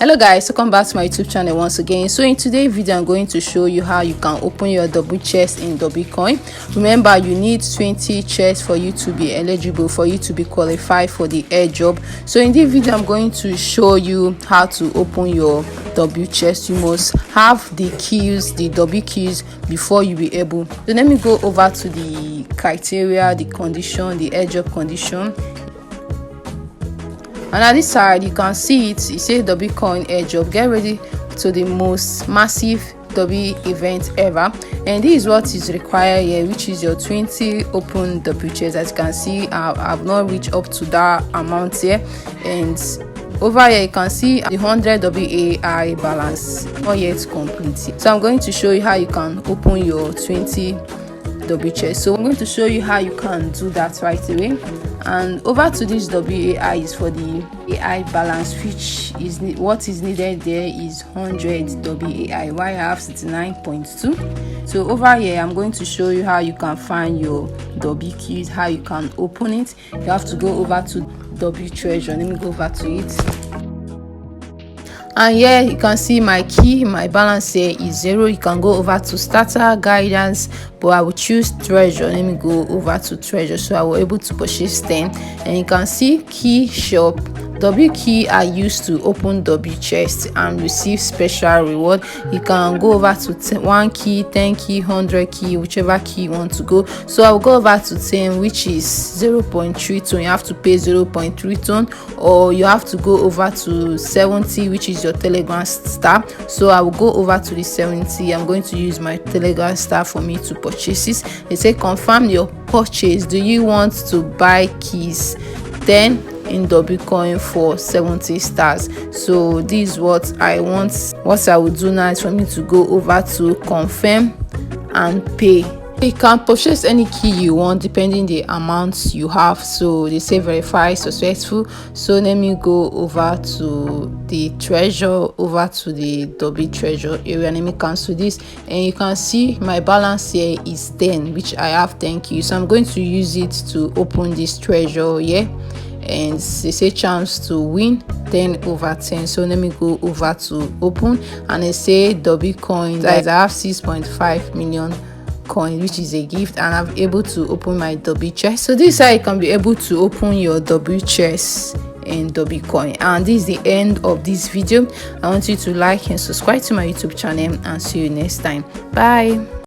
Hello guys, welcome back to my YouTube channel once again. So in today's video I'm going to show you how you can open your double chest in W-Coin. Remember, you need 20 chests for you to be eligible, for you to be qualified for the airdrop. So in this video I'm going to show you how to open your W chest. You must have the keys, the W keys, before you be able. So let me go over to the criteria, the condition, the airdrop condition. And at this side you can see it says W-Coin Airdrop. Get ready to the most massive W event ever, and this is what is required here, which is your 20 open W chests. As you can see, I've not reached up to that amount here, and over here you can see the 100 WAI balance not yet complete. So I'm going to show you how you can open your 20 W chests. So I'm going to show you how you can do that right away. And over to this WAI is for the AI balance, which is what is needed there is 100 WAI, while I have 69.2. So over here I'm going to show you how you can find your W keys, how you can open it. You have to go over to W treasure. Let me go over to it. And here you can see my key, my balance here is 0. You can go over to starter guidance, but I will choose treasure. Let me go over to treasure, so I will able to purchase 10. And you can see key shop. W key are used to open W chest and receive special reward. You can go over to 1 key, 10 key, 100 key, whichever key you want to go. So I will go over to 10, which is 0.3 ton. You have to pay 0.3 ton, or you have to go over to 70, which is your Telegram star. So I will go over to the 70. I'm going to use my Telegram star for me to purchase this. They say confirm your purchase. Do you want to buy keys 10 in W-Coin for 70 stars? So this is what I want. What I will do now is for me to go over to confirm and pay. You can purchase any key you want depending the amounts you have. So they say verify successful. So let me go over to the treasure, over to the W treasure area. Let me cancel this, and you can see my balance here is 10, which I have 10 keys. So I'm going to use it to open this treasure here. And they say chance to win 10 over 10. So let me go over to open, and they say W-Coin. Guys, I have 6.5 million coin, which is a gift, and I'm able to open my W chest. So this is how you can be able to open your W chest in W-Coin. And this is the end of this video. I want you to like and subscribe to my YouTube channel, and see you next time. Bye.